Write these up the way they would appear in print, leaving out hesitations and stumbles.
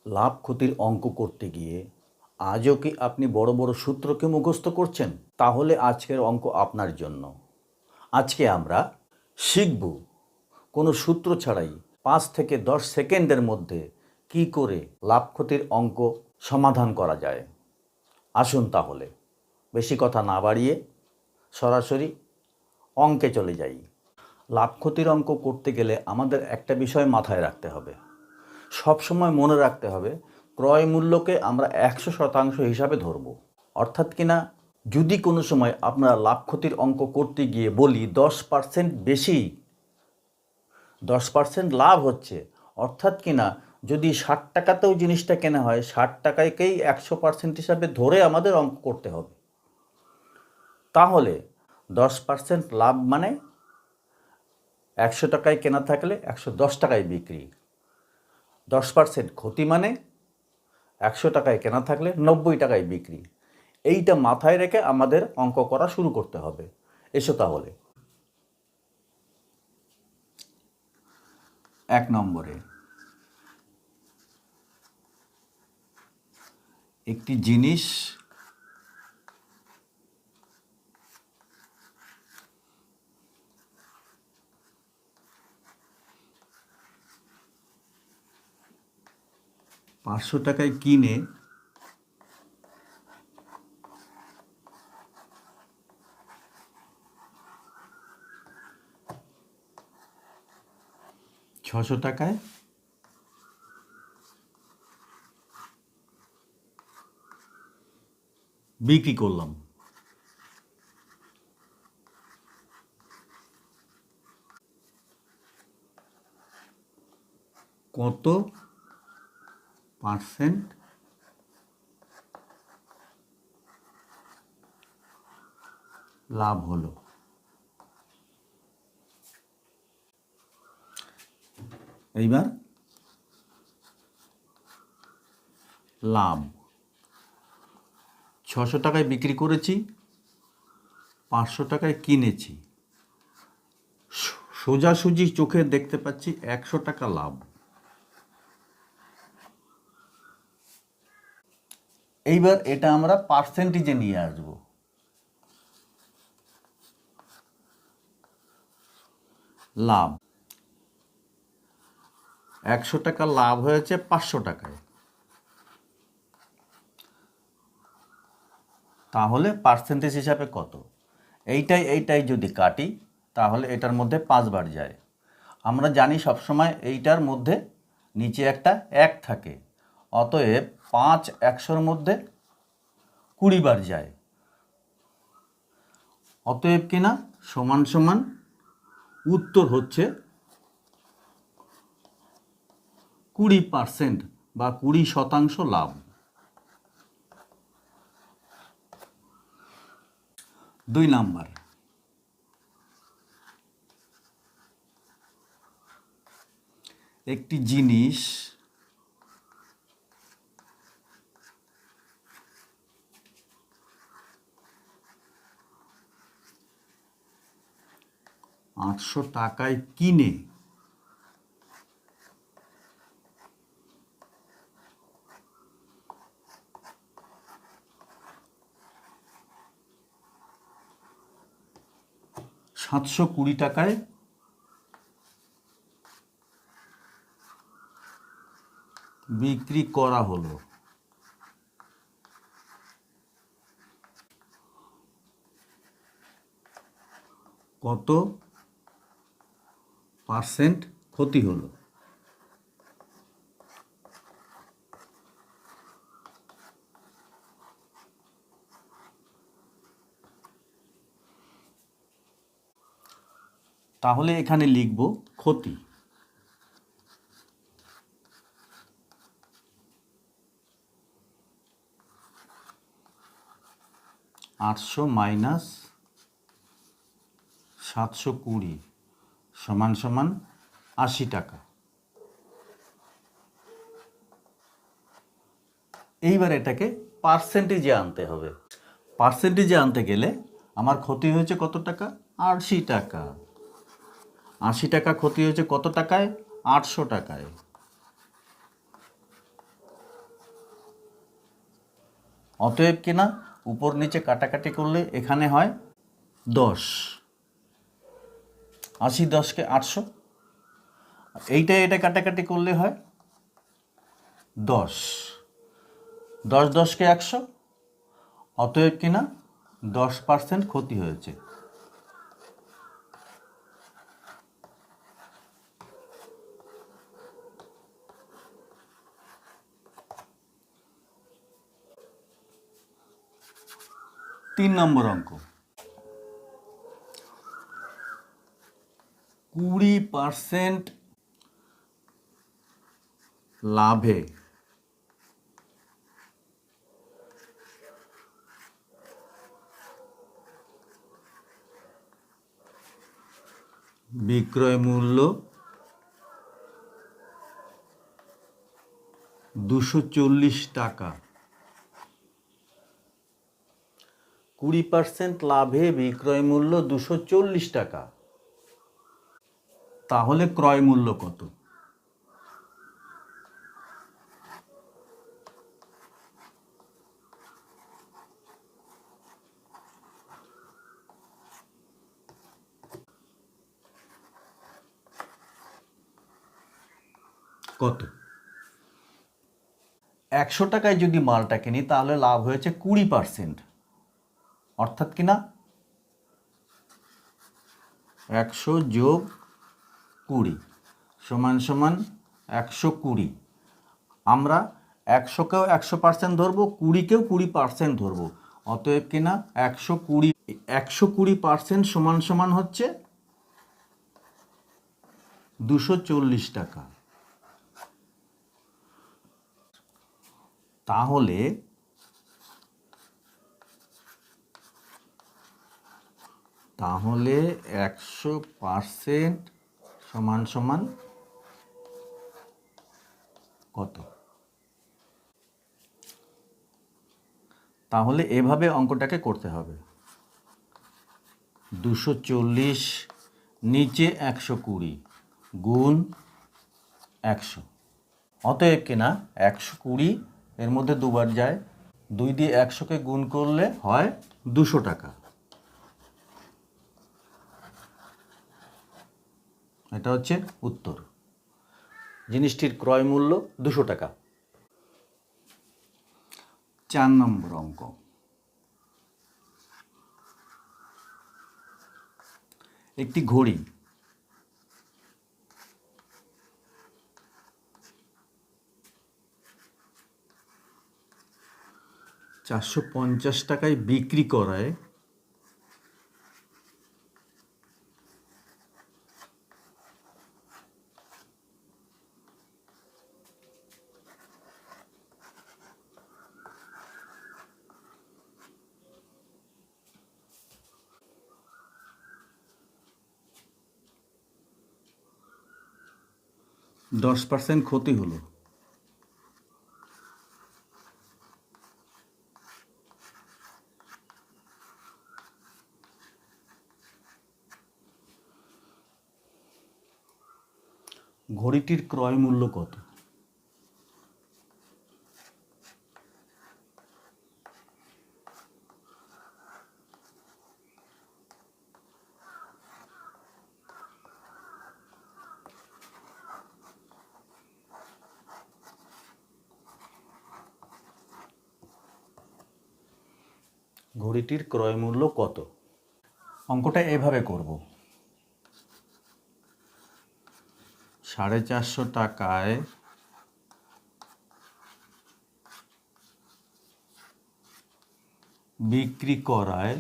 লাভ ক্ষতির অঙ্ক করতে গিয়ে আজও কি আপনি বড় বড় সূত্রকে মুখস্থ করছেন? তাহলে আজকের অঙ্ক আপনার জন্য। আজকে আমরা শিখব কোনো সূত্র ছাড়াই 5 থেকে 10 সেকেন্ডের মধ্যে কি করে লাভ ক্ষতির অঙ্ক সমাধান করা যায়। আসুন তাহলে বেশি কথা না বাড়িয়ে সরাসরি অঙ্কে চলে যাই। লাভ ক্ষতির অঙ্ক করতে গেলে আমাদের একটা বিষয় মাথায় রাখতে হবে, সবসময় মনে রাখতে হবে ক্রয় মূল্যকে আমরা 100% হিসাবে ধরব। অর্থাৎ কিনা যদি কোনো সময় আপনারা লাভ ক্ষতির অঙ্ক করতে গিয়ে বলি 10% বেশি, 10% লাভ হচ্ছে, অর্থাৎ কিনা যদি 60 টাকাতেও জিনিসটা কেনা হয় 60 টাকাকেই 100% হিসাবে ধরে আমাদের অঙ্ক করতে হবে। তাহলে 10% লাভ মানে 100 টাকায় কেনা থাকলে 110 টাকায় বিক্রি, 10% ক্ষতি মানে 100 টাকায় কেনা থাকলে 90 টাকায় বিক্রি। এইটা মাথায় রেখে আমাদের অঙ্ক করা শুরু করতে হবে। এসো তাহলে 1 নম্বরে একটি জিনিস পাঁচশো টাকায় কিনে 600 টাকায় বিক্রি করলাম। কত পার্সেন্ট লাভ হলো? এইবার লাভ 600 টাকায় বিক্রি করেছি, 500 টাকায় কিনেছি, সোজাসুজি চোখে দেখতে পাচ্ছি 100 টাকা লাভ। এইবার এটা আমরা পার্সেন্টেজে নিয়ে আসব। লাভ 100 টাকা লাভ হয়েছে 500 টাকায়, তাহলে পার্সেন্টেজ হিসাবে কত? এইটাই যদি কাটি তাহলে এটার মধ্যে 5 বার যায়। আমরা জানি সবসময় এইটার মধ্যে নিচে একটা 1 থাকে, অতএব 5 100-র মধ্যে 20 বার যায়। অতএব কিনা সমান সমান উত্তর হচ্ছে 20% বা 20% লাভ। 2 নাম্বার একটি জিনিস আটশো টাকায় কিনে $720 টাকায় বিক্রি করা হলো। কত পার্সেন্ট ক্ষতি হলো? তাহলে এখানে লিখব ক্ষতি। 800 মাইনাস 720 সমান সমান 80 টাকা। এইবার এটাকে পার্সেন্টেজে আনতে হবে। পার্সেন্টেজে আনতে গেলে আমার ক্ষতি হয়েছে কত টাকা? 80 টাকা। 80 টাকা ক্ষতি হয়েছে কত টাকায়? 800 টাকায়। অতএব কিনা উপর নিচে কাটাকাটি করলে এখানে হয় 10, 80 10কে 800, এইটা এটা কাটাকাটি করলে হয় 10, 10 10কে 100, অতএব কিনা 10% ক্ষতি হয়েছে। তিন নম্বর অঙ্ক, 20% লাভে বিক্রয় মূল্য 240 টাকা। 20% লাভে বিক্রয় মূল্য 240 টাকা, তাহলে ক্রয় মূল্য কত? কত? 100 টাকায় যদি মালটা কিনি তাহলে লাভ হয়েছে 20%, অর্থাৎ কিনা 100 যোগ 20 সমান সমান 120। আমরা 100কেও 100% ধরবো, 20কেও 20% ধরবো, অতএব কিনা 120% সমান সমান হচ্ছে 240 টাকা। তাহলে তাহলে 100% সমান সমান কত? তাহলে এভাবে অঙ্কটাকে করতে হবে, 240 নিচে 120 গুণ 100, অতএব কিনা 120 এর মধ্যে দুবার যায়, 2 দিয়ে 100কে গুণ করলে হয় 200 টাকা। এটা হচ্ছে উত্তর। জিনিসটির ক্রয় মূল্য 200 টাকা। 4 নম্বর অঙ্ক, একটি ঘড়ি 450 টাকায় বিক্রি করায় %10 ক্ষতি হলো। ঘড়িটির ক্রয় মূল্য কত? ঘড়িটির ক্রয় মূল্য কত? অঙ্কটা এভাবে করব, 450 টাকায় বিক্রি করায়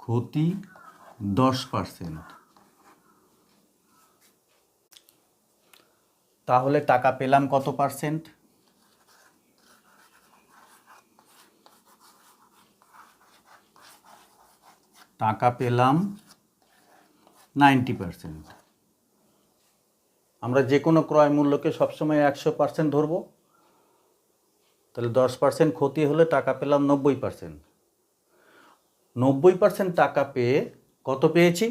ক্ষতি 10%, তাহলে টাকা পেলাম কত পার্সেন্ট? টাকা পেলাম 90%। আমরা যে কোনো ক্রয় মূল্যকে সবসময় 100% ধরবো, তাহলে 10% ক্ষতি হলে টাকা পেলাম 90%। 90% টাকা পেয়ে কত পেয়েছি?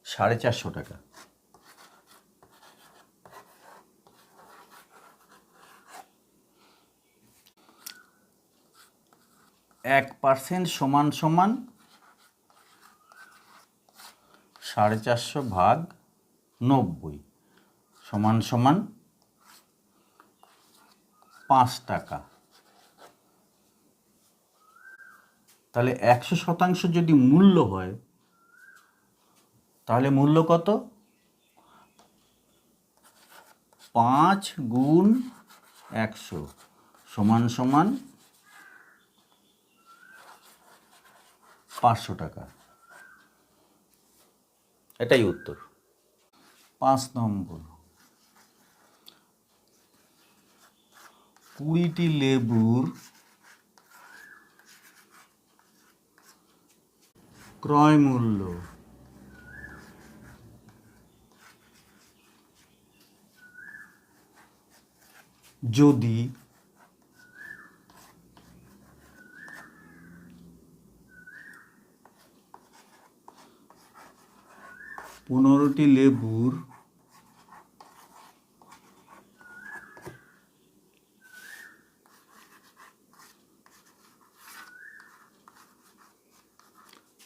450 টাকা। 1% সমান সমান 450 ভাগ 90 সমান সমান 5 টাকা। তাহলে 100% যদি মূল্য হয় তাহলে মূল্য কত? 5 গুণ 100 সমান সমান 500 টাকা। এটাই উত্তর। 5 নম্বর, 20টি লেবুর ক্রয় মূল্য যদি 15টি লেবুর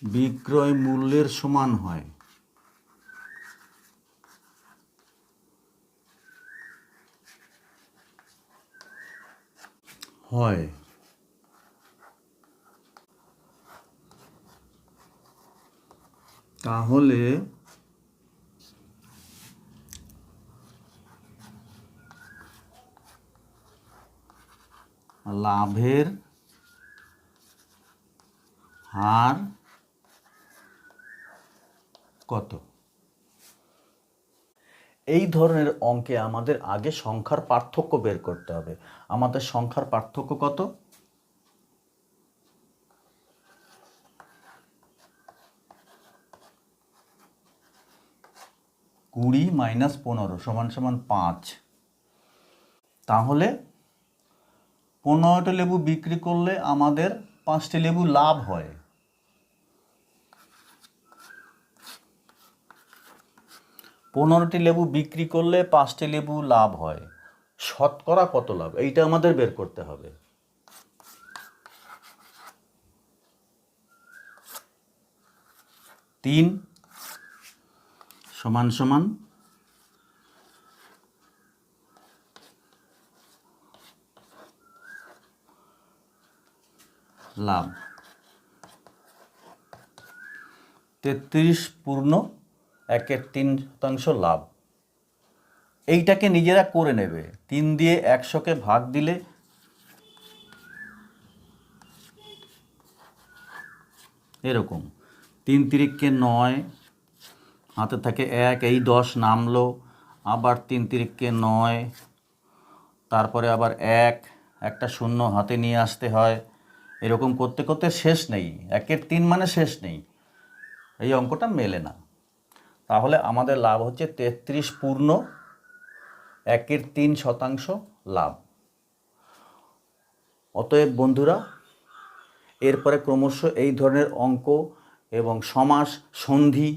বিক্রয় মূল্যের সমান হয়, তাহলে লাভের হার কত? এই ধরনের অঙ্কে আমাদের আগে সংখ্যার পার্থক্য বের করতে হবে। আমাদের সংখ্যার পার্থক্য কত? 20 মাইনাস 15 সমান সমান 5। তাহলে 15টি লেবু বিক্রি করলে আমাদের 5টি লেবু লাভ হয়। পনেরোটি লেবু বিক্রি করলে 5টি লেবু লাভ হয়। শতকরা কত লাভ? এইটা আমাদের বের করতে হবে। তিন সমান সমান লাভ 33.1 লাভ। এইটাকে নিজেরা করে নেবে। 3 দিয়ে 100কে ভাগ দিলে এরকম 3 তিরিককে 9, হাতে থাকে 1, এই 10 নামলো, আবার 3 তিরিককে 9, তারপরে আবার 1, একটা শূন্য হাতে নিয়ে আসতে হয়। এরকম করতে করতে শেষ নেই। 1/3 মানে শেষ নেই। এই অঙ্কটা মেলে না। তাহলে আমাদের লাভ হচ্ছে 33.1 লাভ। অতএব বন্ধুরা, এরপরে ক্রমশ এই ধরনের অঙ্ক এবং সমাস, সন্ধি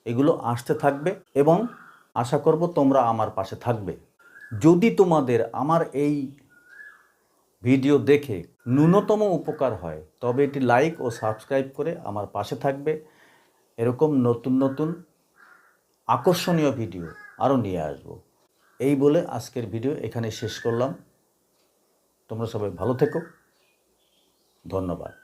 এগুলো আসতে থাকবে এবং আশা করব তোমরা আমার পাশে থাকবে। যদি তোমাদের আমার এই ভিডিও দেখে ন্যূনতম উপকার হয় তবে এটি লাইক ও সাবস্ক্রাইব করে আমার পাশে থাকবে। এরকম নতুন নতুন আকর্ষণীয় ভিডিও আরও নিয়ে আসব। এই বলে আজকের ভিডিও এখানে শেষ করলাম। তোমরা সবাই ভালো থেকো। ধন্যবাদ।